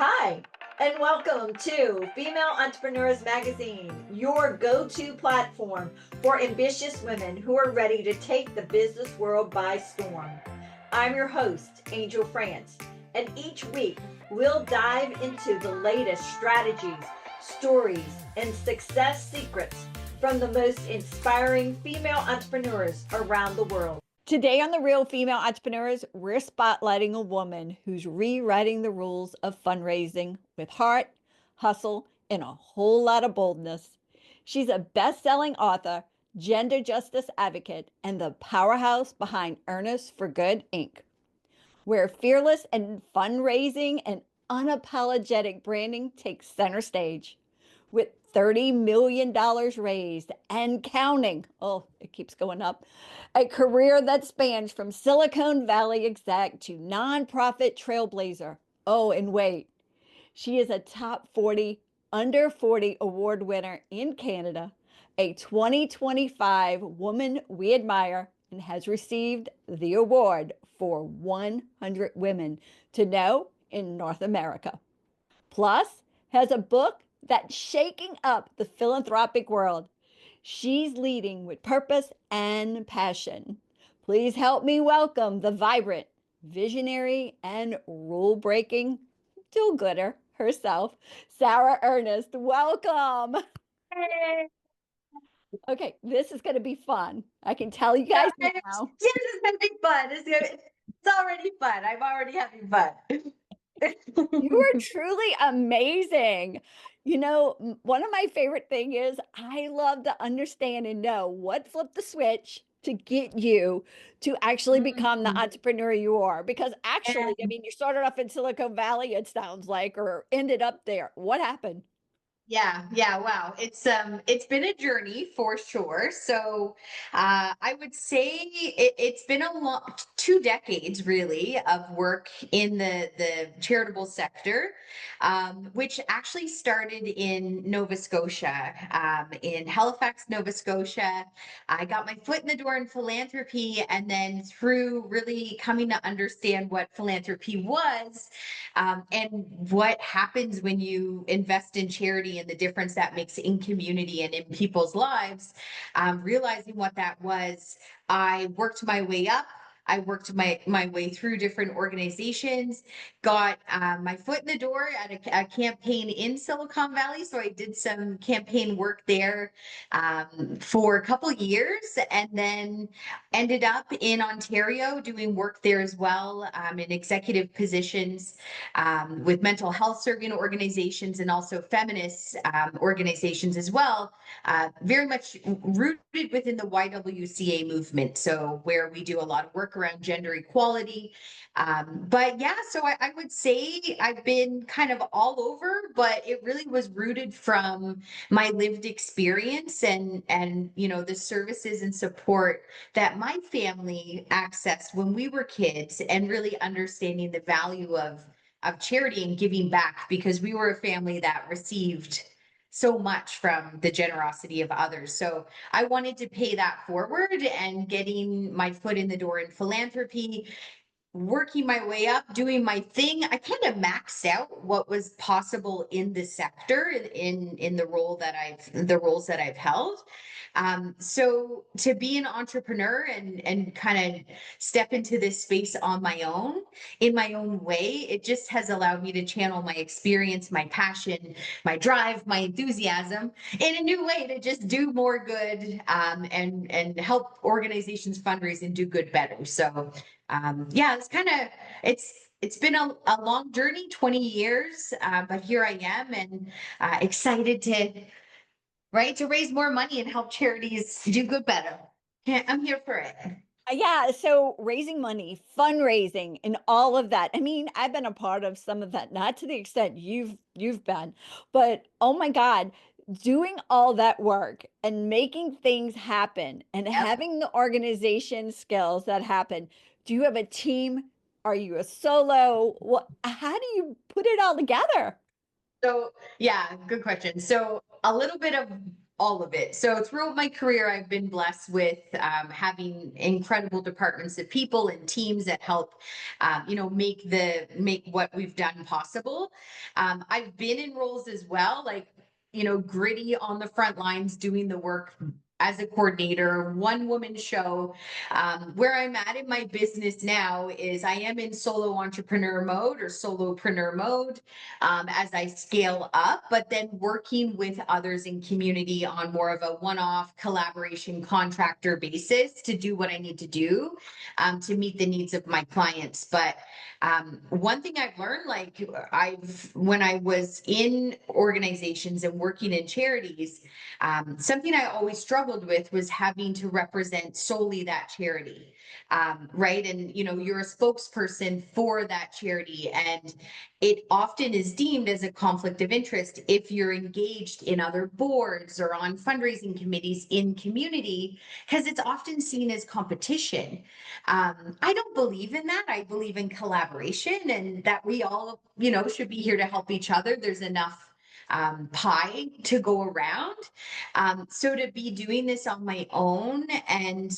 Hi, and welcome to Female Entrepreneurs Magazine, your go-to platform for ambitious women who are ready to take the business world by storm. I'm your host, Angel France, and each week we'll dive into the latest strategies, stories, and success secrets from the most inspiring female entrepreneurs around the world. Today on The Real Female Entrepreneurs, we're spotlighting a woman who's rewriting the rules of fundraising with heart, hustle, and a whole lot of boldness. She's a best-selling author, gender justice advocate, and the powerhouse behind Ernest For Good Inc., where fearless and fundraising and unapologetic branding takes center stage. With $30 million raised and counting. Oh, it keeps going up. A career that spans from Silicon Valley exec to nonprofit trailblazer. Oh, and wait, she is a top 40 under 40 award winner in Canada, a 2025 Woman We Admire, and has received the award for 100 Women to Know in North America. Plus, has a book that's shaking up the philanthropic world. She's leading with purpose and passion. Please help me welcome the vibrant, visionary, and rule-breaking do-gooder herself, Sarah Ernest. Welcome. Hey. Okay, this is going to be fun. I can tell you guys now. Yes, it's gonna be fun. It's already fun. I'm already having fun. You are truly amazing. You know, one of my favorite thing is I love to understand and know what flipped the switch to get you to actually become the entrepreneur you are. Because actually, I mean, you started off in Silicon Valley, it sounds like, or ended up there. What happened? Yeah, wow. It's been a journey for sure. So I would say it's been a long 2 decades really of work in the charitable sector, which actually started in Nova Scotia, in Halifax, Nova Scotia. I got my foot in the door in philanthropy, and then through really coming to understand what philanthropy was, and what happens when you invest in charity and the difference that makes in community and in people's lives, realizing what that was, I worked my way up. I worked my way through different organizations, got my foot in the door at a campaign in Silicon Valley. So I did some campaign work there for a couple years, and then ended up in Ontario doing work there as well, in executive positions, with mental health serving organizations and also feminist organizations as well, very much rooted within the YWCA movement. So where we do a lot of work around gender equality. But yeah, so I would say I've been kind of all over, but it really was rooted from my lived experience and the services and support that my family accessed when we were kids, and really understanding the value of charity and giving back, because we were a family that received so much from the generosity of others. So I wanted to pay that forward, and getting my foot in the door in philanthropy, working my way up, doing my thing. I kind of maxed out what was possible in the sector in the roles that I've held. So to be an entrepreneur and kind of step into this space on my own, in my own way, it just has allowed me to channel my experience, my passion, my drive, my enthusiasm in a new way to just do more good, and help organizations fundraise and do good better. So yeah, it's been a long journey, 20 years, but here I am, and excited to raise more money and help charities do good better. Yeah, I'm here for it. Yeah, so raising money, fundraising, and all of that. I mean, I've been a part of some of that, not to the extent you've been, but oh my God, doing all that work and making things happen and Yep. having the organization skills that happen. Do you have a team? Are you a solo? How do you put it all together? So yeah, good question. So a little bit of all of it. So throughout my career, I've been blessed with having incredible departments of people and teams that help, make what we've done possible. I've been in roles as well, like gritty on the front lines, doing the work as a coordinator, one woman show. Where I'm at in my business now is I am in solo entrepreneur mode or solopreneur mode as I scale up, but then working with others in community on more of a one-off collaboration contractor basis to do what I need to do to meet the needs of my clients. But one thing I've learned, like when I was in organizations and working in charities, something I always struggled with was having to represent solely that charity, right? And you're a spokesperson for that charity, and it often is deemed as a conflict of interest if you're engaged in other boards or on fundraising committees in community, because it's often seen as competition. I don't believe in that. I believe in collaboration and that we all, should be here to help each other. There's enough pie to go around. So to be doing this on my own and,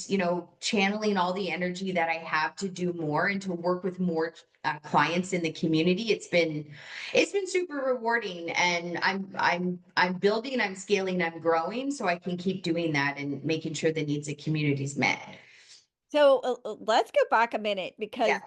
channeling all the energy that I have to do more and to work with more clients in the community, it's been super rewarding, and I'm building, I'm scaling, I'm growing, so I can keep doing that and making sure the needs of communities met. So let's go back a minute Yeah, because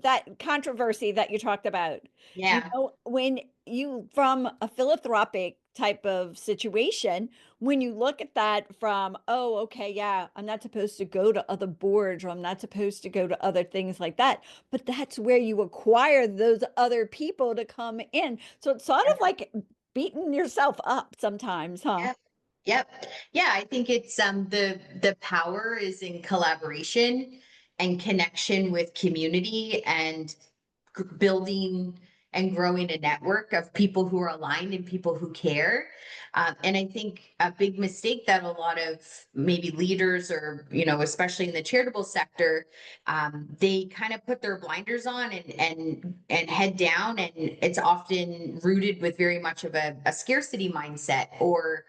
that controversy that you talked about, yeah, when you, from a philanthropic type of situation, when you look at that from, oh, okay, yeah, I'm not supposed to go to other boards or I'm not supposed to go to other things like that. But that's where you acquire those other people to come in. So it's sort yeah. of like beating yourself up sometimes, huh? Yep. Yep. Yeah, I think it's the power is in collaboration and connection with community and building and growing a network of people who are aligned and people who care. And I think a big mistake that a lot of maybe leaders or, especially in the charitable sector, they kind of put their blinders on and head down. And it's often rooted with very much of a scarcity mindset or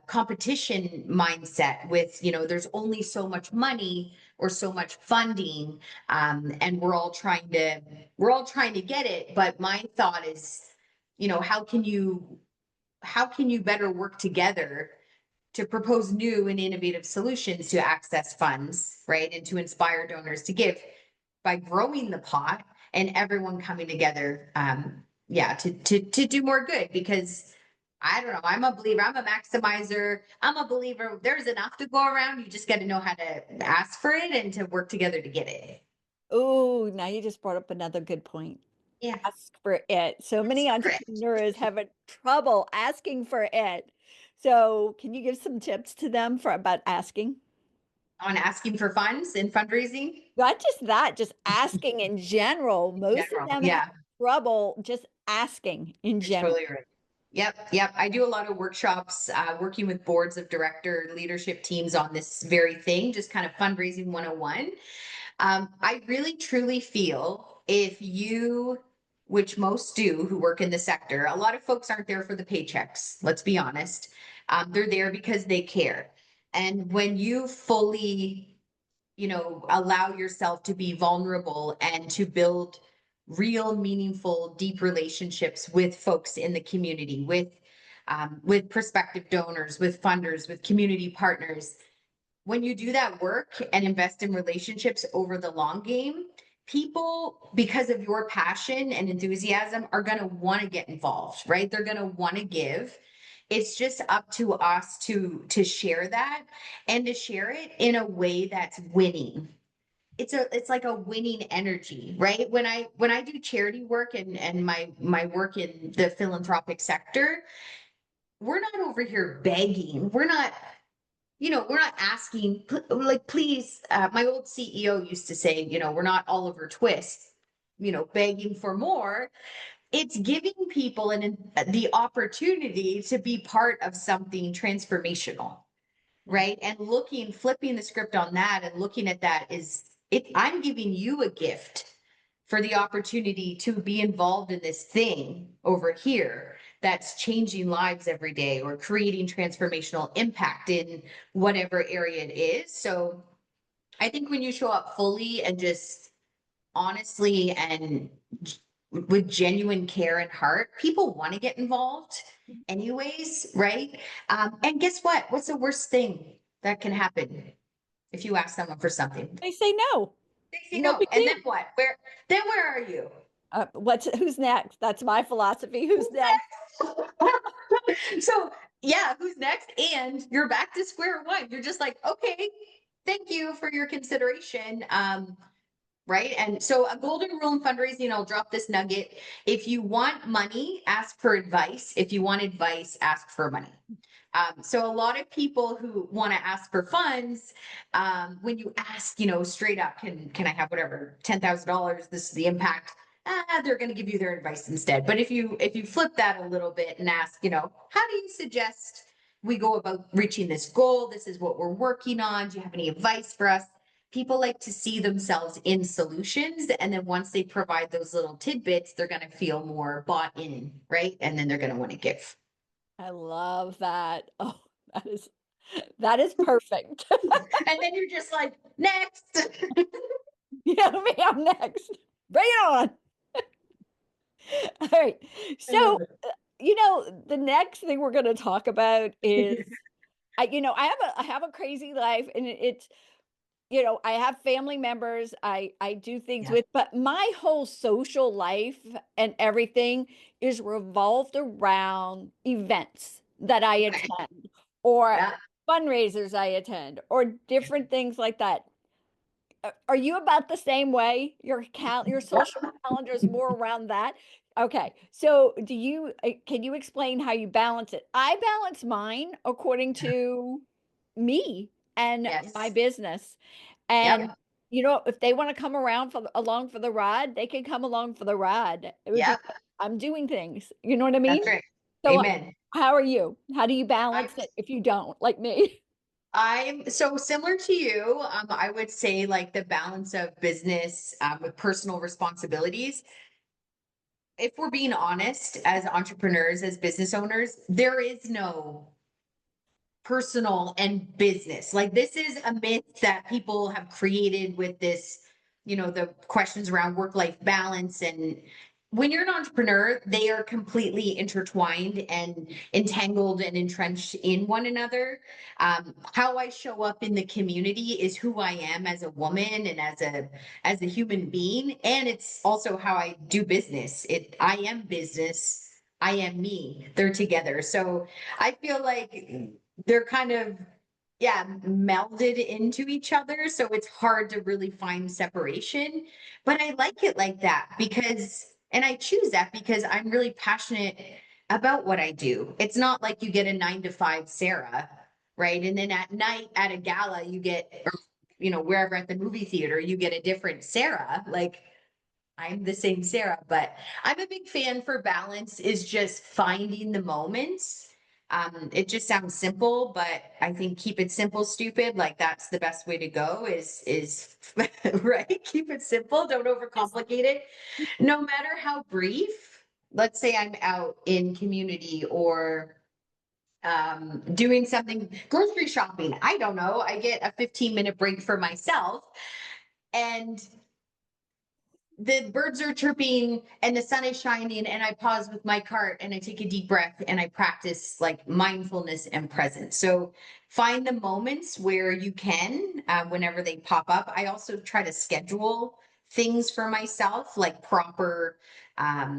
competition mindset with, there's only so much money or so much funding, and we're all trying to get it. But my thought is, how can you better work together to propose new and innovative solutions to access funds, right? And to inspire donors to give by growing the pot and everyone coming together, yeah, to do more good. Because I don't know, I'm a believer, I'm a maximizer, I'm a believer. There's enough to go around. You just got to know how to ask for it and to work together to get it. Oh, now you just brought up another good point. Yeah, Ask for it. So ask many for it. entrepreneurs have a trouble asking for it. So can you give some tips to them for about asking? On asking for funds and fundraising Not just that, just asking in general. in Most of general. them have Yeah. trouble just asking in You're general. totally right. Yep, yep. I do a lot of workshops, working with boards of director leadership teams on this very thing, just kind of fundraising 101. I really truly feel if you, which most do who work in the sector, a lot of folks aren't there for the paychecks, let's be honest. They're there because they care. And when you fully, allow yourself to be vulnerable and to build real, meaningful, deep relationships with folks in the community, with prospective donors, with funders, with community partners. When you do that work and invest in relationships over the long game, people, because of your passion and enthusiasm, are going to want to get involved, right? They're going to want to give. It's just up to us to share that and to share it in a way that's winning. It's like a winning energy, right? When I do charity work and my work in the philanthropic sector, we're not over here begging. We're not asking, like, please. My old CEO used to say, we're not Oliver Twist, begging for more. It's giving people the opportunity to be part of something transformational, right? And flipping the script on that and looking at that is it. I'm giving you a gift for the opportunity to be involved in this thing over here that's changing lives every day or creating transformational impact in whatever area it is. So I think when you show up fully and just honestly and with genuine care and heart, people want to get involved anyways, right? And guess what? What's the worst thing that can happen if you ask someone for something? They say no. They say No no. big And then deal. what? Where are you? Who's next? That's my philosophy. Who's next? So yeah, who's next? And you're back to square one. You're just like, okay, thank you for your consideration. Right. And so a golden rule in fundraising, I'll drop this nugget. If you want money, ask for advice. If you want advice, ask for money. So a lot of people who want to ask for funds, when you ask, straight up, can I have whatever, $10,000? This is the impact. They're going to give you their advice instead. But if you flip that a little bit and ask, how do you suggest we go about reaching this goal? This is what we're working on. Do you have any advice for us? People like to see themselves in solutions. And then once they provide those little tidbits, they're going to feel more bought in, right? And then they're going to want to give. I love that. Oh, that is perfect. And then you're just like, next. Yeah, me, I'm next. Bring it on. All right. I love So, it. the next thing we're going to talk about is, I have a crazy life, and it's, I have family members I do things Yeah. with, but my whole social life and everything is revolved around events that I Okay. attend, or Yeah. fundraisers I attend, or different things like that. Are you about the same way? Your social calendar is more around that? Okay. So can you explain how you balance it? I balance mine according to me and my Yes. business. Yep. And if they want to come around along for the ride, they can come along for the ride. Yep. Because I'm doing things. You know what I mean? That's right. So Amen. how are you? How do you I'm balance it if you don't, like me? I'm so similar to you. I would say like the balance of business with personal responsibilities. If we're being honest, as entrepreneurs, as business owners, there is no personal and business. Like this is a myth that people have created with this, the questions around work-life balance. And when you're an entrepreneur, they are completely intertwined and entangled and entrenched in one another. How I show up in the community is who I am as a woman and as a human being. And it's also how I do business. I am business. I am me. They're together. So I feel like they're kind of yeah melded into each other, so it's hard to really find separation, but I like it like that because and I choose that because I'm really passionate about what I do. It's not like you get a 9 to 5 Sarah, right? And then at night at a gala you get or wherever at the movie theater you get a different Sarah. Like I'm the same Sarah, but I'm a big fan for balance is just finding the moments. It just sounds simple, but I think keep it simple, stupid. Like that's the best way to go is right. Keep it simple. Don't overcomplicate it. No matter how brief, let's say I'm out in community or doing something, grocery shopping. I don't know. I get a 15-minute break for myself. And the birds are chirping and the sun is shining and I pause with my cart and I take a deep breath and I practice like mindfulness and presence. So find the moments where you can, whenever they pop up. I also try to schedule things for myself, like proper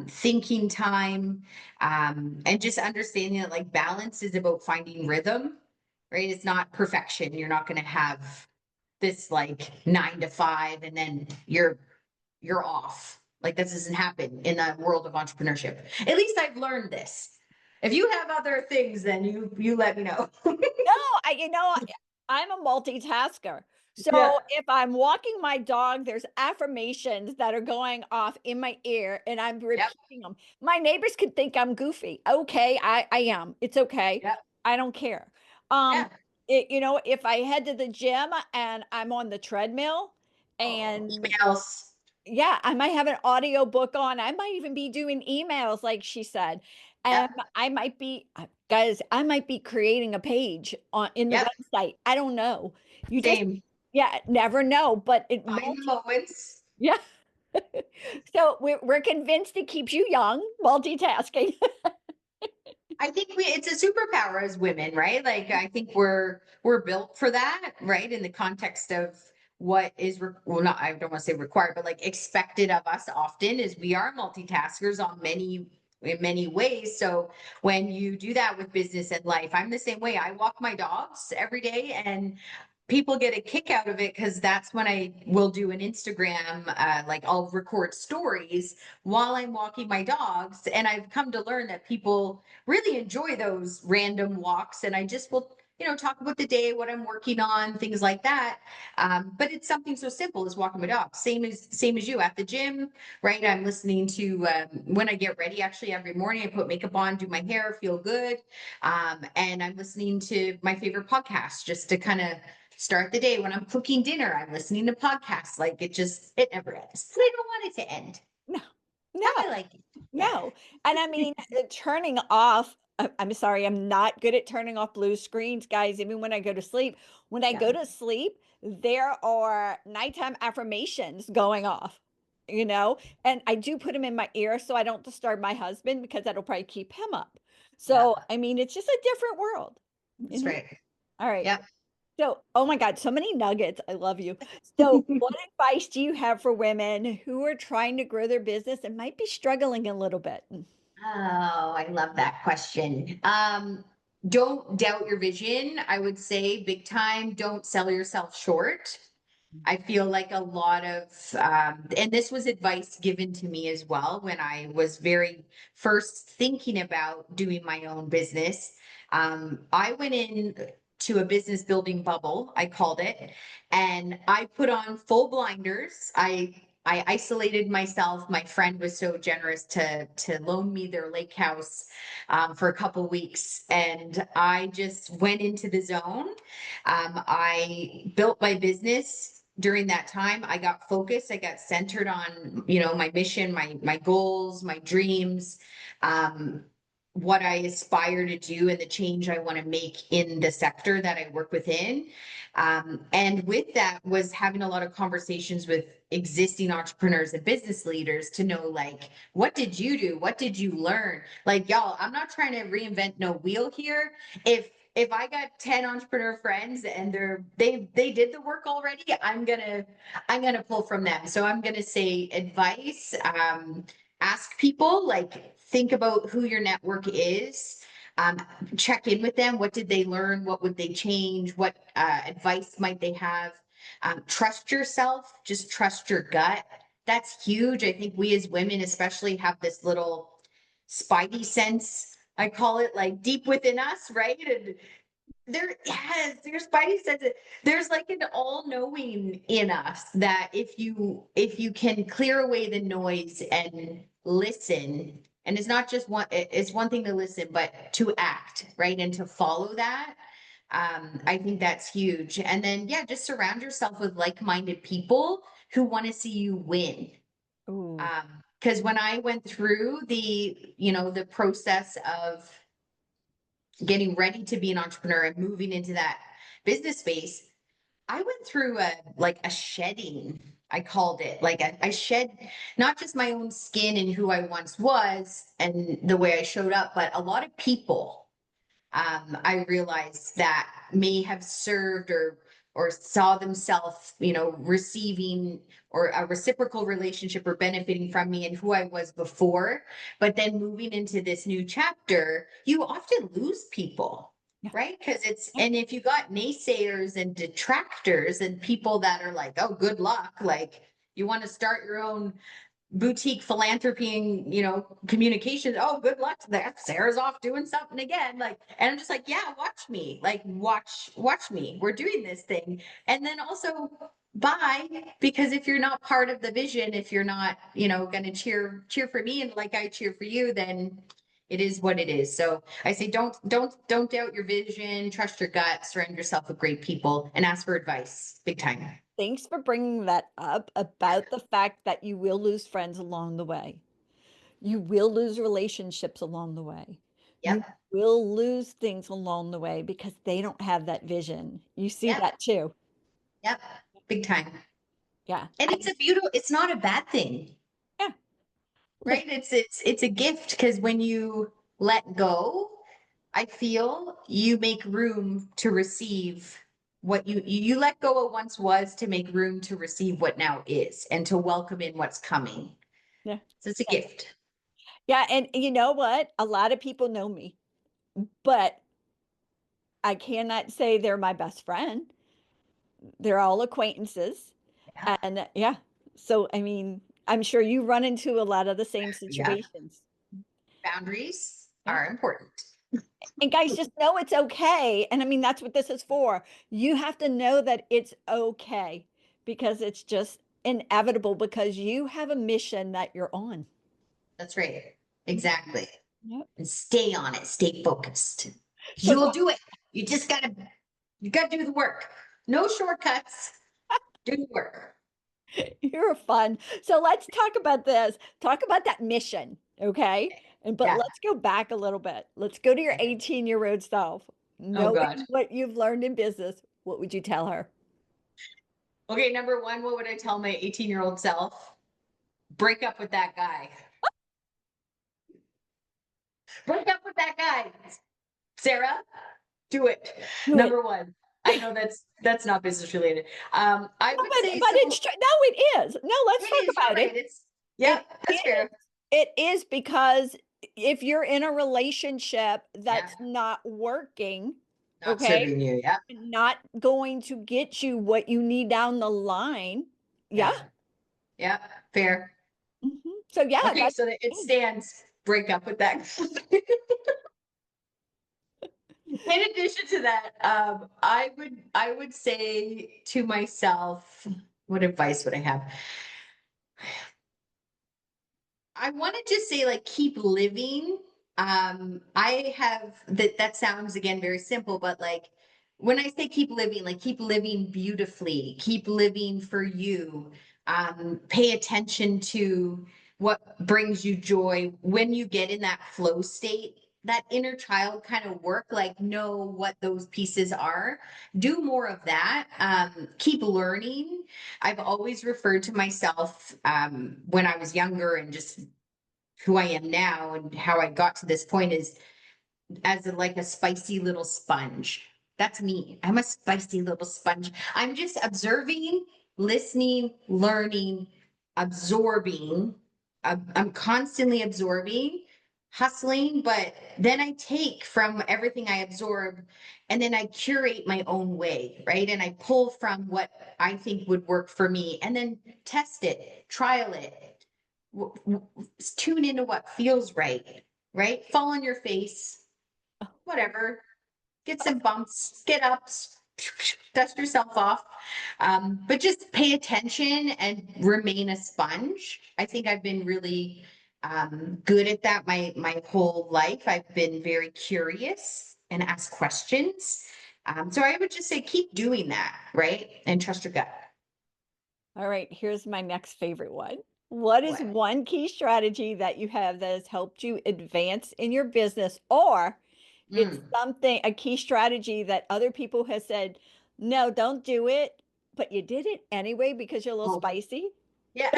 thinking time, and just understanding that like balance is about finding rhythm, right? It's not perfection. You're not going to have this like 9 to 5 and then you're off. Like this doesn't happen in the world of entrepreneurship. At least I've learned this. If you have other things, then you let me know. No, I'm a multitasker. Yeah. So if I'm walking my dog, there's affirmations that are going off in my ear and I'm Yep. repeating them. My neighbors could think I'm goofy. Okay, I am. It's okay. Yep. I don't care. Yeah. Um, if I head to the gym and I'm on the treadmill Oh, and emails. Yeah, I might have an audio book on. I might even be doing emails like she said. And Yep. I might be, guys, I might be creating a page on in the Yep. website. I don't know. You just, Same. yeah, never know, but it Find the multi, moments. yeah. So we're convinced it keeps you young, multitasking. I think it's a superpower as women, right? Like I think we're built for that, right? In the context of what is well, not I don't want to say required, but like expected of us often is we are multitaskers on many in many ways. So when you do that with business and life, I'm the same way. I walk my dogs every day and people get a kick out of it because that's when I will do an Instagram, like I'll record stories while I'm walking my dogs. And I've come to learn that people really enjoy those random walks. And I just will, talk about the day, what I'm working on, things like that. But it's something so simple as walking my dog. Same as you at the gym, right? I'm listening to when I get ready. Actually, every morning I put makeup on, do my hair, feel good, and I'm listening to my favorite podcast just to kind of start the day. When I'm cooking dinner, I'm listening to podcasts. Like it never ends. But I don't want it to end. No, no. I like it. Yeah. No. And I mean, turning off, I'm sorry, I'm not good at turning off blue screens, guys, even when I go to sleep. When I Yeah. go to sleep, there are nighttime affirmations going off, and I do put them in my ear so I don't disturb my husband because that'll probably keep him up. Yeah. So, I mean, it's just a different world, you That's know? right. All right. Yep. So, oh my God, so many nuggets. I love you. So, what advice do you have for women who are trying to grow their business and might be struggling a little bit? Oh, I love that question. Don't doubt your vision. I would say big time, don't sell yourself short. I feel like a lot of, and this was advice given to me as well when I was very first thinking about doing my own business. I went in to a business building bubble, I called it, and I put on full blinders. I isolated myself. My friend was so generous to loan me their lake house for a couple weeks, and I just went into the zone. I built my business during that time. I got focused. I got centered on, my mission, my goals, my dreams, um, what I aspire to do and the change I want to make in the sector that I work within. And with that was having a lot of conversations with existing entrepreneurs and business leaders to know, like, what did you do? What did you learn? Like, y'all, I'm not trying to reinvent no wheel here. If I got 10 entrepreneur friends and they did the work already, I'm gonna pull from them. So I'm gonna say advice, ask people, like think about who your network is, um, check in with them. What did they learn? What would they change? What advice might they have? Trust yourself, just trust your gut. That's huge. I think we as women especially have this little spidey sense, I call it, like deep within us, right? And your spidey sense, there's like an all-knowing in us that if you can clear away the noise and listen, and it's not just it's one thing to listen, but to act, right? And to follow that. I think that's huge. And then yeah, just surround yourself with like-minded people who want to see you win. Ooh. Because when I went through the process of getting ready to be an entrepreneur and moving into that business space, I went through a shedding. I called it, like I shed not just my own skin and who I once was and the way I showed up, but a lot of people, I realized that may have served or saw themselves, receiving or a reciprocal relationship or benefiting from me and who I was before. But then moving into this new chapter, you often lose people, Yeah. right? Because Yeah. and if you got naysayers and detractors and people that are like, oh, good luck, like you want to start your own boutique philanthropy and communications, oh, good luck to that, Sarah's off doing something again, like, and I'm just like, yeah, watch me, like watch me, we're doing this thing. And then also bye, because if you're not part of the vision, if you're not gonna cheer for me and like I cheer for you, then it is what it is. So I say don't doubt your vision, trust your gut, surround yourself with great people, and ask for advice big time. thanks for bringing that up about the fact that you will lose friends along the way. You will lose relationships along the way. You Yep. will lose things along the way because they don't have that vision. You see Yep. that too. Yep. Big time. Yeah. And it's a beautiful, it's not a bad thing, Yeah. Like, right? It's a gift because when you let go, I feel you make room to receive what you let go of once was to make room to receive what now is and to welcome in what's coming. yeah. So it's a Yeah. gift. Yeah. And you know what? A lot of people know me, but I cannot say they're my best friend. They're all acquaintances. Yeah. And yeah. So, I mean, I'm sure you run into a lot of the same Yeah. situations. Boundaries Yeah. are important. And guys, just know it's okay. And I mean, that's what this is for. You have to know that it's okay because it's just inevitable because you have a mission that you're on. That's right. Exactly. Yep. And stay on it. Stay focused. So You'll do it. You gotta do the work. No shortcuts. Do the work. you're fun. So let's talk about this. Talk about that mission, okay? And but Yeah. let's go back a little bit. Let's go to your Okay. 18-year-old self. Oh God. Knowing what you've learned in business, what would you tell her? Okay, number one, what would I tell my 18-year-old self? Break up with that guy. Break up with that guy. Sarah, do it. Do it. Number one. I know that's not business related. I No, would say but it's so. true. No, it is. No, let's talk It is, you're about it. right. It's yeah, It that's is. fair. It is because if you're in a relationship Yeah. that's not working, Not okay, serving you. Yeah. not going to get you what you need down the line. Yeah. Yeah. Yeah. Fair. So yeah, Okay, that's so that it good. stands. Break up with that. In addition to that, I would say to myself, what advice would I have? I want to just say, like, keep living. I have that sounds again very simple, but like when I say keep living, like keep living beautifully, keep living for you. Pay attention to what brings you joy. When you get in that flow state, that inner child kind of work, like know what those pieces are. Do more of that. Keep learning. I've always referred to myself when I was younger and just who I am now and how I got to this point is as like a spicy little sponge. That's me. I'm a spicy little sponge. I'm just observing, listening, learning, absorbing. I'm constantly absorbing, hustling, but then I take from everything I absorb and then I curate my own way, right? And I pull from what I think would work for me and then test it, trial it, tune into what feels right, right? Fall on your face, whatever, get some bumps, get ups, dust yourself off. But just pay attention and remain a sponge. I think I've been really good at that my whole life. I've been very curious and ask questions. So I would just say keep doing that, right? And trust your gut. All right, here's my next favorite one. What is What? one key strategy that you have that has helped you advance in your business, or it's Mm. something, a key strategy that other people have said, no, don't do it, but you did it anyway because you're a little Oh, spicy? yeah.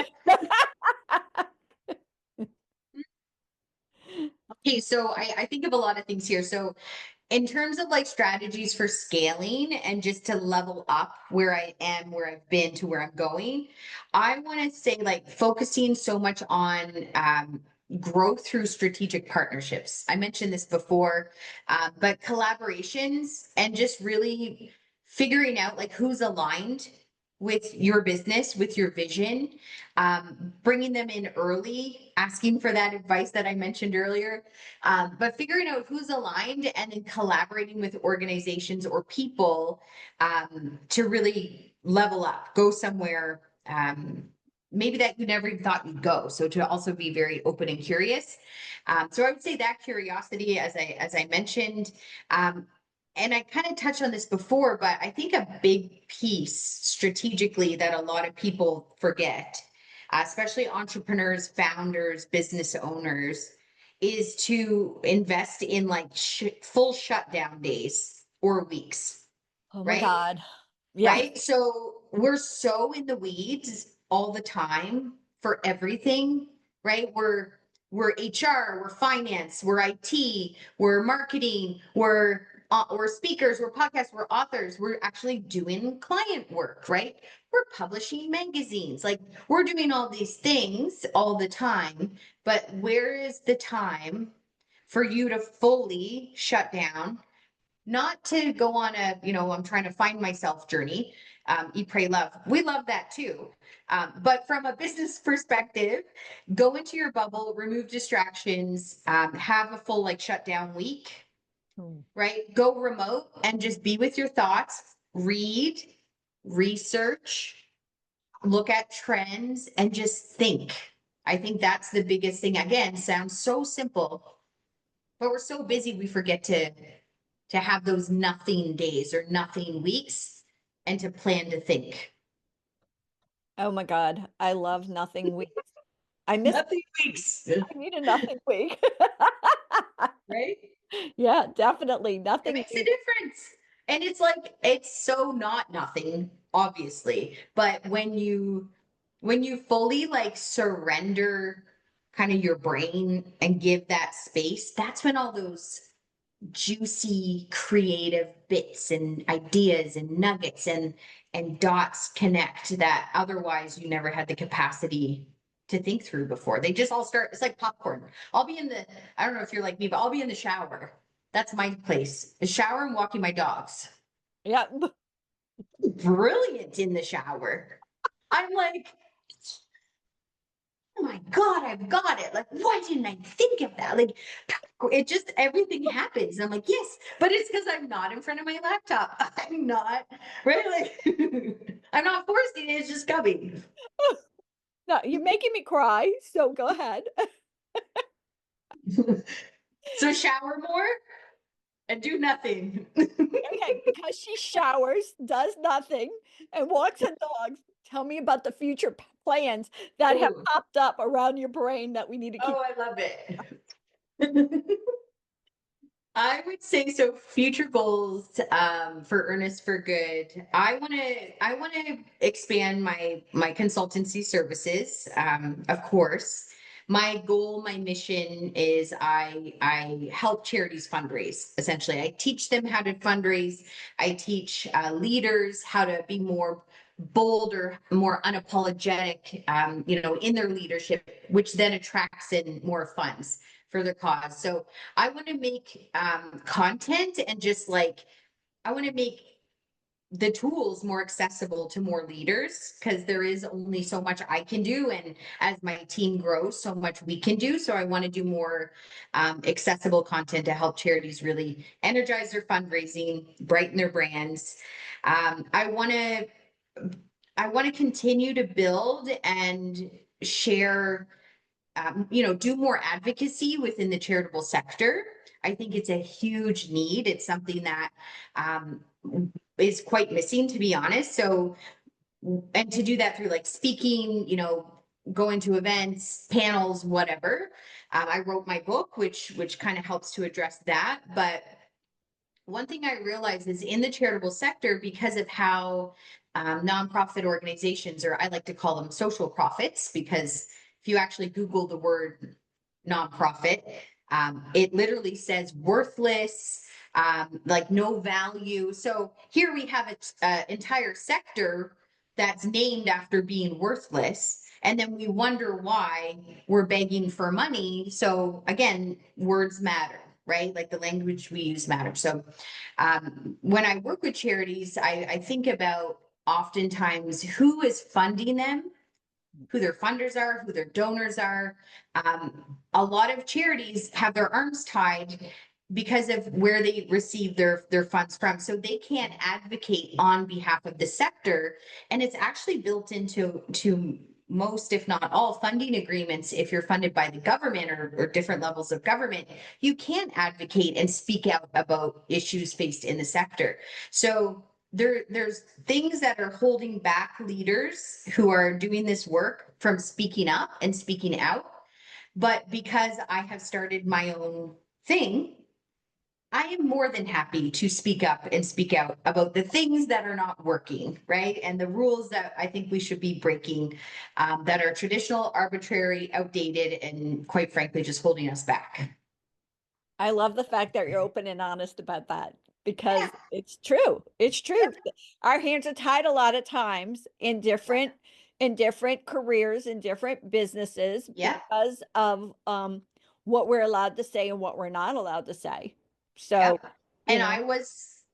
Okay, so I think of a lot of things here. So in terms of like strategies for scaling and just to level up where I am, where I've been to where I'm going, I want to say like focusing so much on growth through strategic partnerships. I mentioned this before, but collaborations and just really figuring out like who's aligned with your business, with your vision, bringing them in early, asking for that advice that I mentioned earlier, but figuring out who's aligned and then collaborating with organizations or people to really level up, go somewhere maybe that you never even thought you'd go. So to also be very open and curious. So I would say that curiosity, as I mentioned, um, and I kind of touched on this before, but I think a big piece strategically that a lot of people forget, especially entrepreneurs, founders, business owners, is to invest in like full shutdown days or weeks, Oh my right? God. Yeah. Right? So we're so in the weeds all the time for everything, right? We're HR, we're finance, we're IT, we're marketing, we're speakers, we're podcasts, we're authors, we're actually doing client work, right? We're publishing magazines. Like we're doing all these things all the time, but where is the time for you to fully shut down, not to go on a, I'm trying to find myself journey. Eat, pray, love. We love that too. But from a business perspective, go into your bubble, remove distractions, have a full like shutdown week, Hmm. right? Go remote and just be with your thoughts, read, research, look at trends, and just think. I think that's the biggest thing. Again, sounds so simple, but we're so busy we forget to have those nothing days or nothing weeks and to plan to think. Oh my God. I love nothing weeks. I miss, Nothing weeks, I need a nothing week. right? Yeah, definitely. It Nothing makes a week. difference. And it's like it's so not nothing, obviously, but when you fully like surrender kind of your brain and give that space, that's when all those juicy creative bits and ideas and nuggets and dots connect that otherwise you never had the capacity to think through before. They just all start, it's like popcorn. I don't know if you're like me, but I'll be in the shower. That's my place, the shower and walking my dogs. Yeah. Brilliant in the shower. I'm like, oh my God, I've got it. Like, why didn't I think of that? Like, it just everything happens. I'm like, yes, but it's because I'm not in front of my laptop. I'm not, right? Like, I'm not forcing it, it's just coming. No, you're making me cry, so go ahead. So shower more and do nothing. Okay, because she showers, does nothing, and walks her dogs. Tell me about the future plans that have Ooh. popped up around your brain that we need to keep. Oh, I love it. I would say so. Future goals for Ernest for Good. I want to expand my consultancy services. Of course, my goal, my mission is I help charities fundraise. Essentially, I teach them how to fundraise. I teach leaders how to be more bold or more unapologetic, in their leadership, which then attracts in more funds for their cause. So I want to make content and just like I want to make the tools more accessible to more leaders because there is only so much I can do, and as my team grows, so much we can do. So I want to do more accessible content to help charities really energize their fundraising, brighten their brands. Um, I want to I want to continue to build and share, do more advocacy within the charitable sector. I think it's a huge need. It's something that um, is quite missing, to be honest. So, and to do that through like speaking, going to events, panels, whatever. I wrote my book, which kind of helps to address that. But one thing I realized is in the charitable sector, because of how nonprofit organizations, or I like to call them social profits, because if you actually Google the word nonprofit, it literally says worthless, like no value. So here we have an entire sector that's named after being worthless. And then we wonder why we're begging for money. So again, words matter, right? Like the language we use matters. So when I work with charities, I think about oftentimes who is funding them, who their funders are, who their donors are. A lot of charities have their arms tied because of where they receive their funds from. So they can't advocate on behalf of the sector. And it's actually built into most, if not all, funding agreements, if you're funded by the government or different levels of government, you can advocate and speak out about issues faced in the sector. So there's things that are holding back leaders who are doing this work from speaking up and speaking out. But because I have started my own thing, I am more than happy to speak up and speak out about the things that are not working, right? And the rules that I think we should be breaking, that are traditional, arbitrary, outdated, and quite frankly, just holding us back. I love the fact that you're open and honest about that Yeah, because it's true. It's yeah, true. Our hands are tied a lot of times in different careers, in different businesses yeah, because of what we're allowed to say and what we're not allowed to say. yeah. So, you And know,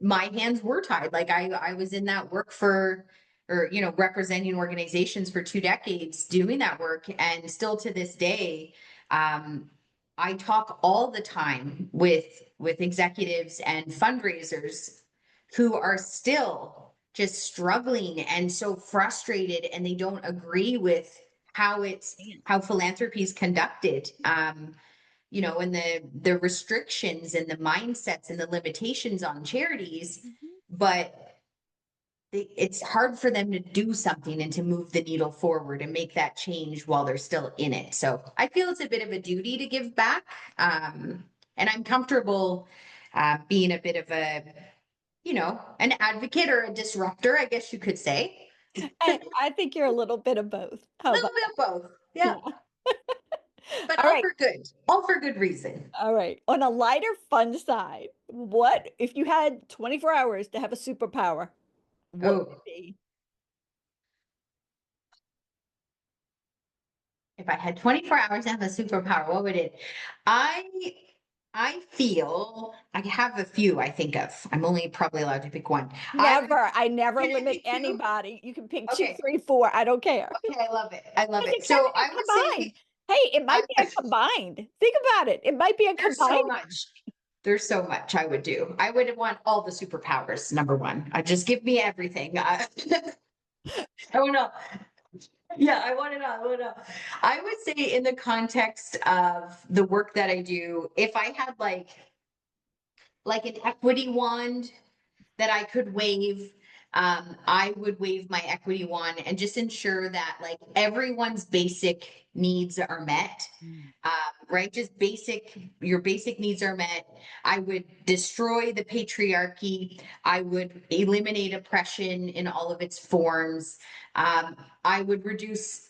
my hands were tied. Like I was in that work for, or, representing organizations for 2 decades doing that work. And still to this day, um, I talk all the time with executives and fundraisers who are still just struggling and so frustrated, and they don't agree with how philanthropy is conducted. And the restrictions and the mindsets and the limitations on charities, Mhm. but it's hard for them to do something and to move the needle forward and make that change while they're still in it. So I feel it's a bit of a duty to give back. And I'm comfortable being a bit of an advocate or a disruptor, I guess you could say. A I think you're a little bit of both. How little about bit of both. that? Yeah. Yeah. But All right. all for good reason. All right. On a lighter, fun side, what if you had 24 hours to have a superpower? What would Oh, it be? if I had 24 hours to have a superpower, what would it? I I feel I have a few I think of. I'm only probably allowed to pick one. Never. I never Can I limit pick two? anybody. You can pick two, Okay. three, four. I don't care. Okay, I love it. I love Because it. it can So be I a would combined. say Hey, it I might be a combined. Think about it. It might be a there's so combined one. much. There's so much I would do. I would want all the superpowers, number one. Just give me everything. I want to Yeah, I want to know. I want to know. I would say in the context of the work that I do, if I had like an equity wand that I could wave, I would wave my equity wand and just ensure that like everyone's basic needs are met. Mm. Right? Just your basic needs are met. I would destroy the patriarchy. I would eliminate oppression in all of its forms. I would reduce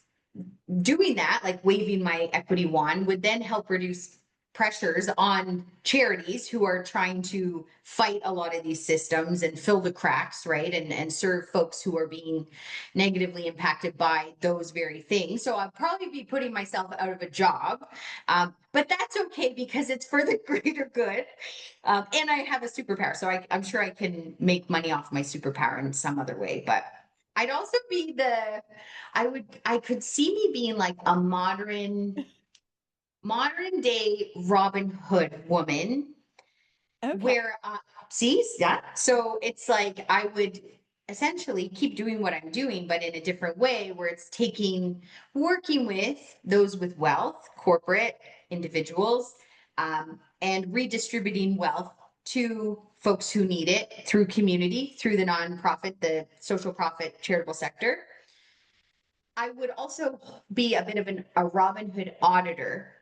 doing that, like waving my equity wand, would then help reduce pressures on charities who are trying to fight a lot of these systems and fill the cracks, right? And serve folks who are being negatively impacted by those very things. So I'll probably be putting myself out of a job, but that's okay because it's for the greater good. And I have a superpower. So I'm sure I can make money off my superpower in some other way, but I'd also be I could see me being like a modern day Robin Hood woman Okay. where see, yeah, so it's like I would essentially keep doing what I'm doing but in a different way, where it's working with those with wealth, corporate individuals, and redistributing wealth to folks who need it through community, through the nonprofit, the social profit charitable sector. I would also be a bit of a Robin Hood auditor,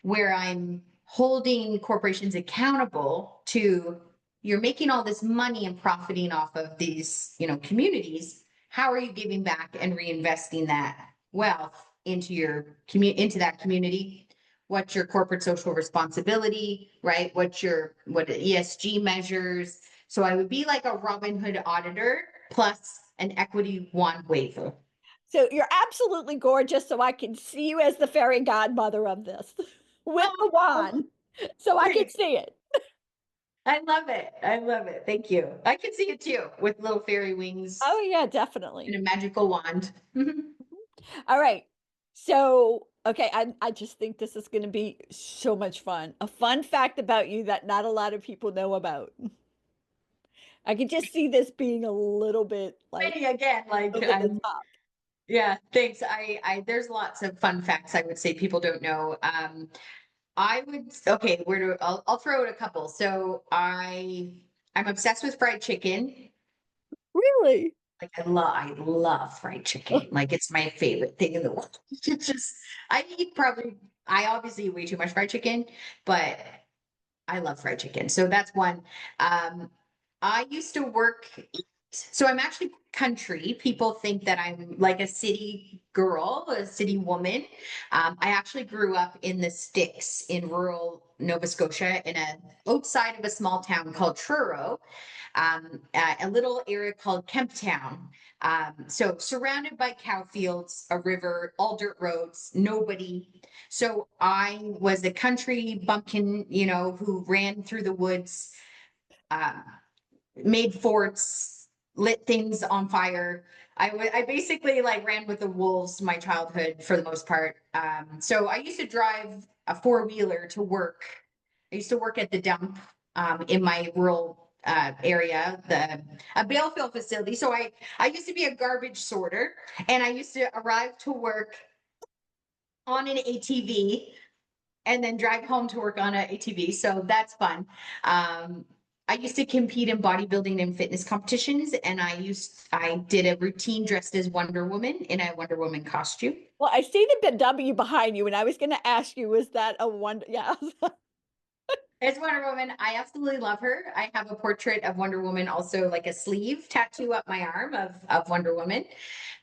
where I'm holding corporations accountable to, you're making all this money and profiting off of these, communities. How are you giving back and reinvesting that wealth into that community? What's your corporate social responsibility, right? What ESG measures? So I would be like a Robin Hood auditor plus an equity wand waiver. So you're absolutely gorgeous. So I can see you as the fairy godmother of this with the Oh, wand. So I can great. see it. I love it. I love it. Thank you. I can see it too with little fairy wings Oh, yeah, and definitely. a magical wand. All right. So, okay, I just think this is going to be so much fun. A fun fact about you that not a lot of people know about. I can just see this being a little bit like Ready again, like over the I'm top. Yeah, thanks. There's lots of fun facts I would say people don't know. Okay, I'll throw out a couple. So I'm obsessed with fried chicken. Really? Like I love fried chicken. Like it's my favorite thing in the world. It's just, I obviously eat way too much fried chicken, but I love fried chicken. So that's one. Um, I used to work, so I'm actually country. People think that I'm like a city girl, a city woman. I actually grew up in the sticks in rural Nova Scotia in outside of a small town called Truro, a little area called Kemptown. So surrounded by cow fields, a river, all dirt roads, nobody. So I was a country bumpkin, who ran through the woods, uh, made forts, lit things on fire. I basically like ran with the wolves my childhood for the most part. So I used to drive a four-wheeler to work. I used to work at the dump in my rural area, a bale fill facility. So I used to be a garbage sorter, and I used to arrive to work on an ATV and then drive home to work on an ATV. So that's fun. I used to compete in bodybuilding and fitness competitions, and I did a routine dressed as Wonder Woman in a Wonder Woman costume. Well, I see the bit W behind you, and I was going to ask you, was that a wonder? Yeah. As Wonder Woman, I absolutely love her. I have a portrait of Wonder Woman, also like a sleeve tattoo up my arm of Wonder Woman.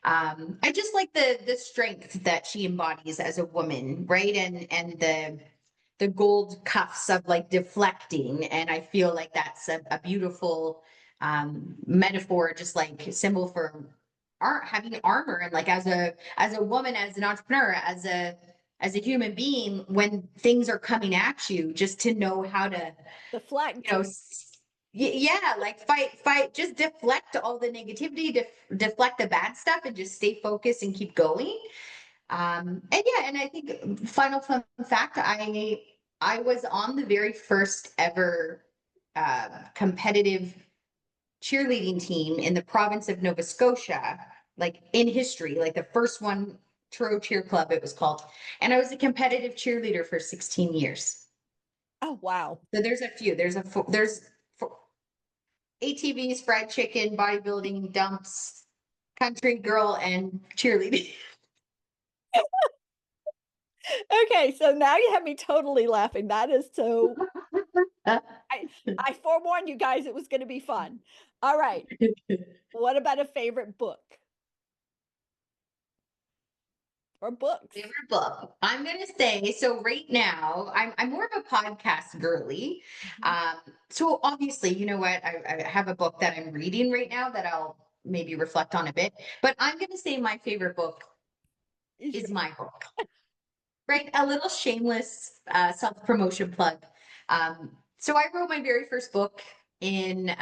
I just like the strength that she embodies as a woman, right? And the gold cuffs of like deflecting. And I feel like that's a beautiful metaphor, just like symbol for having armor. And like as a woman, as an entrepreneur, as a human being, when things are coming at you, just to know how to, Deflect. you know, yeah, like fight, just deflect all the negativity, deflect the bad stuff, and just stay focused and keep going. And yeah, and I think final fun fact, I was on the very first ever competitive cheerleading team in the province of Nova Scotia, like in history, like the first one, Truro Cheer Club, it was called. And I was a competitive cheerleader for 16 years. Oh, wow. So there's a few. There's ATVs, fried chicken, bodybuilding, dumps, country girl, and cheerleading. Okay, so now you have me totally laughing. That is so. I forewarned you guys it was going to be fun. All right. What about a favorite book or books? Favorite book. I'm gonna say so right now. I'm more of a podcast girly. Mhm. So obviously, you know what? I have a book that I'm reading right now that I'll maybe reflect on a bit. But I'm gonna say my favorite book Is your is my book. Right? A little shameless self-promotion plug. So I wrote my very first book in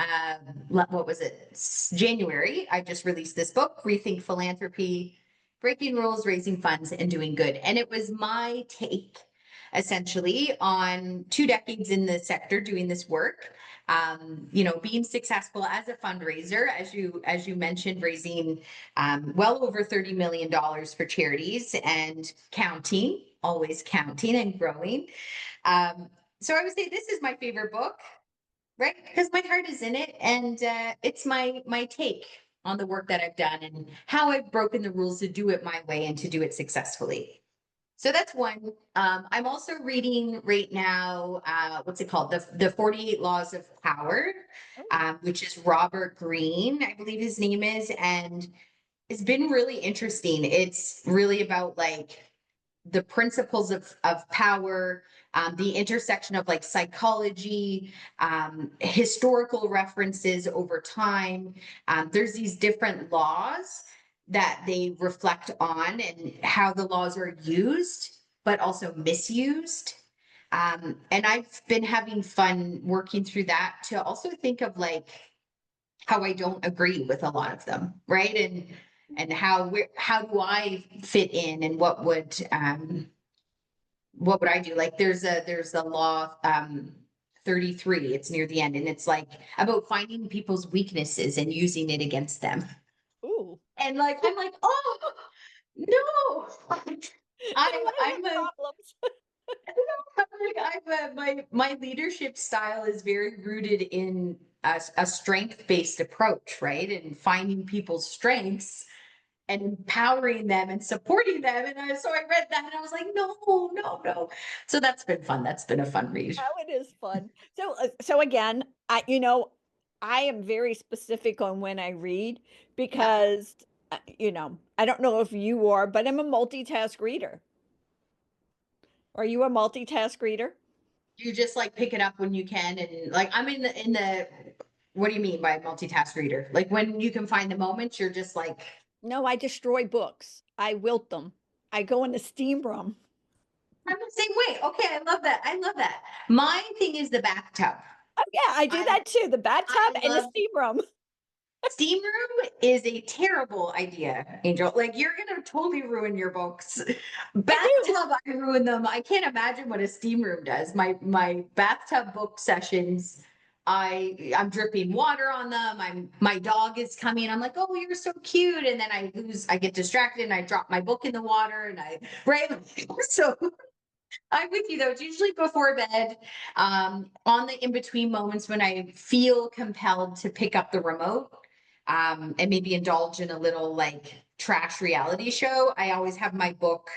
what was it? January. I just released this book, Rethink Philanthropy, Breaking Rules, Raising Funds, and Doing Good. And it was my take essentially on 2 decades in the sector doing this work. Being successful as a fundraiser, as you mentioned, raising well over $30 million for charities and counting, always counting and growing. So I would say this is my favorite book, right? Because my heart is in it, and it's my take on the work that I've done and how I've broken the rules to do it my way and to do it successfully. So that's one. I'm also reading right now, what's it called? The 48 Laws of Power, oh, which is Robert Greene, I believe his name is, and it's been really interesting. It's really about like the principles of power, the intersection of like psychology, historical references over time. There's these different laws that they reflect on and how the laws are used, but also misused. And I've been having fun working through that to also think of like how I don't agree with a lot of them, right? And how do I fit in, and what would I do? Like there's a law 33, it's near the end, and it's like about finding people's weaknesses and using it against them. ooh. And like I'm like, oh, No, I have I'm a problems. my leadership style is very rooted in a strength-based approach, right? And finding people's strengths and empowering them and supporting them. And so I read that and I was like, no, no, no. So that's been fun. That's been a fun read. Oh, it is fun. So again, I am very specific on when I read Yeah. because, I don't know if you are, but I'm a multitask reader. Are you a multitask reader? You just like pick it up when you can. And like, I'm in the, what do you mean by multitask reader? Like when you can find the moments, you're just like, No, I destroy books. I wilt them. I go in the steam room. I'm the same way. Okay. I love that. I love that. My thing is the bathtub. Oh yeah, I do I, that too. The I bathtub and the love steam room. steam room is a terrible idea, Angel. Like you're gonna totally ruin your books. I do. Bathtub, I ruin them. I can't imagine what a steam room does. My bathtub book sessions, I'm dripping water on them. My dog is coming. I'm like, oh, you're so cute. And then I get distracted and I drop my book in the water and right. So I'm with you though. It's usually before bed, on the in between moments when I feel compelled to pick up the remote, and maybe indulge in a little like trash reality show. I always have my book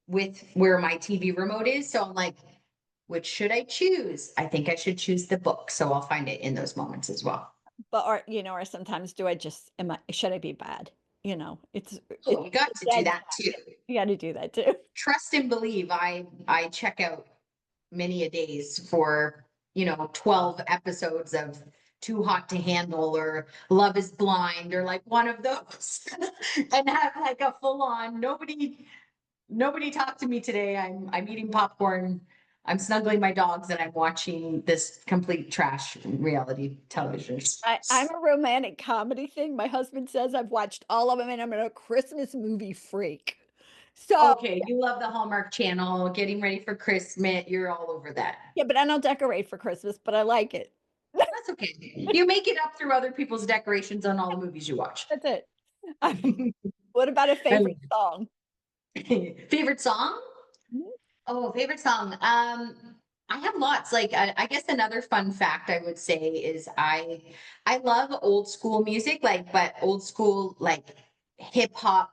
with where my TV remote is. So I'm like, which should I choose? I think I should choose the book. So I'll find it in those moments as well. Or sometimes do I just should I be bad? Oh, It's you got the to do dead that time. too. You got to do that too. Trust and believe. I check out many a days for 12 episodes of Too Hot to Handle or Love is Blind or like one of those and have like a full on nobody talk to me today. I'm eating popcorn, I'm snuggling my dogs, and I'm watching this complete trash reality television. I'm a romantic comedy thing. My husband says I've watched all of them and I'm a Christmas movie freak. So, Okay, you love the Hallmark Channel, getting ready for Christmas, you're all over that. yeah, but I don't decorate for Christmas, but I like it. That's okay. You make it up through other people's decorations on all the movies you watch. That's it. What about a favorite song? Favorite song? Mhm. Oh, favorite song. I have lots. Like I guess another fun fact I would say is I love old school music, like but old school like hip hop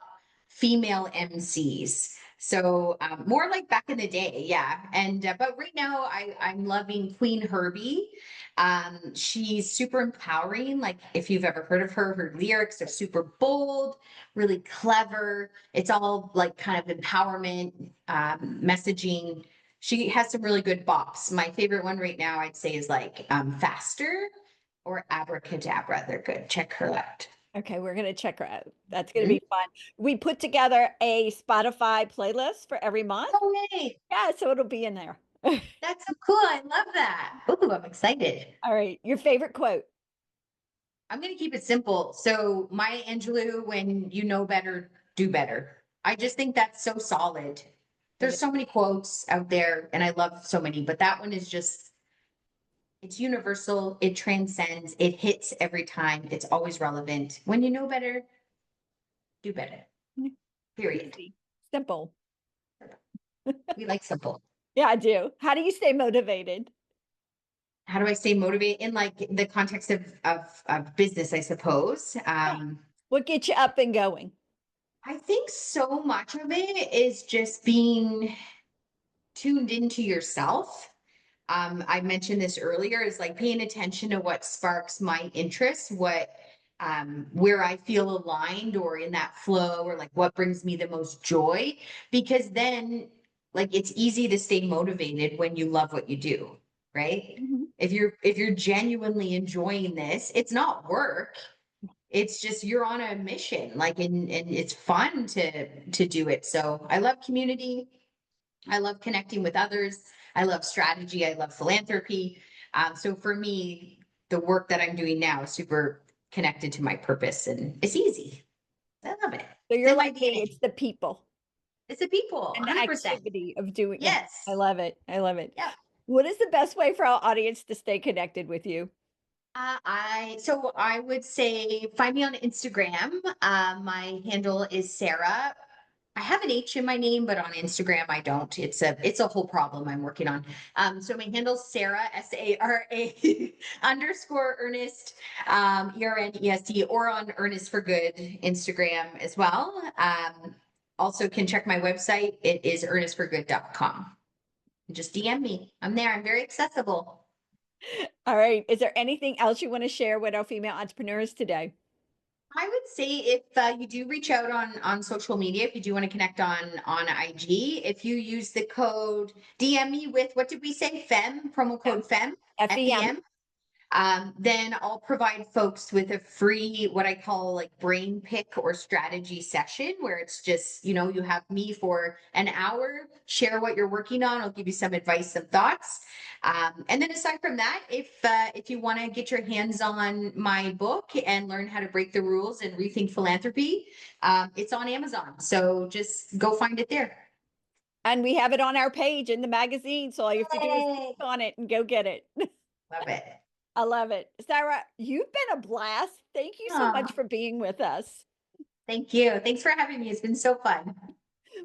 female MCs. So more like back in the day, yeah. And but right now I'm loving Queen Herbie. She's super empowering. Like if you've ever heard of her, her lyrics are super bold, really clever. It's all like kind of empowerment messaging. She has some really good bops. My favorite one right now, I'd say, is like Faster or Abracadabra. They're good. Check her out. Okay, we're gonna check her out. That's gonna Mhm. be fun. We put together a Spotify playlist for every month. Oh, yay. Yeah, so it'll be in there. That's so cool. I love that. Ooh, I'm excited. All right, your favorite quote. I'm going to keep it simple. So, Maya Angelou, when you know better, do better. I just think that's so solid. Yeah. There's so many quotes out there, and I love so many, but that one is just, it's universal. It transcends. It hits every time. It's always relevant. When you know better, do better. Period. Easy, simple. We like simple. Yeah, I do. How do you stay motivated? How do I stay motivated in like the context of business, I suppose? Yeah. What gets you up and going? I think so much of it is just being tuned into yourself. I mentioned this earlier, is like paying attention to what sparks my interest, what where I feel aligned or in that flow, or like what brings me the most joy. Because then like it's easy to stay motivated when you love what you do, right? Mhm. If you're genuinely enjoying this, it's not work. It's just you're on a mission, like and it's fun to do it. So I love community. I love connecting with others. I love strategy. I love philanthropy. So for me, the work that I'm doing now is super connected to my purpose and it's easy. I love it. So It's you're in my like me, it's DNA. the people It's the people, and the 100%. activity of doing. Yeah, Yes. I love it. I love it. Yeah. What is the best way for our audience to stay connected with you? I would say find me on Instagram. My handle is Sarah. I have an H in my name, but on Instagram I don't. It's a whole problem I'm working on. So my handle's Sarah, SARA underscore Ernest, ERNEST, or on Ernest For Good Instagram as well. Also can check my website. It is ernestforgood.com. Just DM me. I'm there. I'm very accessible. All right. Is there anything else you want to share with our female entrepreneurs today? I would say if you do reach out on social media, if you do want to connect on IG, if you use the code DM me with, what did we say, FEM, promo code FEM, FEM. then I'll provide folks with a free, what I call like brain pick or strategy session, where it's just, you have me for an hour, share what you're working on. I'll give you some advice, some thoughts. And then aside from that, if you want to get your hands on my book and learn how to break the rules and rethink philanthropy, it's on Amazon. So just go find it there. And we have it on our page in the magazine. So all you have to do is click on it and go get it. Love it. I love it. Sarah, you've been a blast. Thank you so much for being with us. Thank you. Thanks for having me. It's been so fun.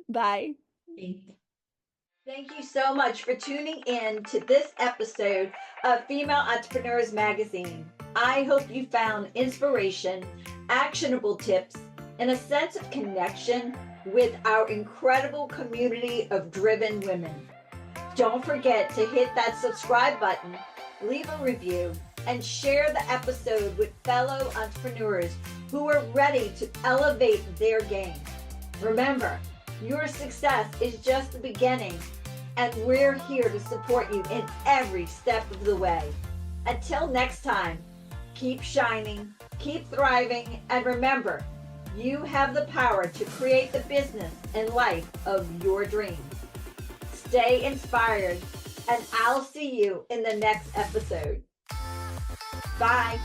Bye. Thank you so much for tuning in to this episode of Female Entrepreneurs Magazine. I hope you found inspiration, actionable tips, and a sense of connection with our incredible community of driven women. Don't forget to hit that subscribe button, leave a review, and share the episode with fellow entrepreneurs who are ready to elevate their game. Remember, your success is just the beginning, and we're here to support you in every step of the way. Until next time, keep shining, keep thriving, and remember, you have the power to create the business and life of your dreams. Stay inspired, and I'll see you in the next episode. Bye.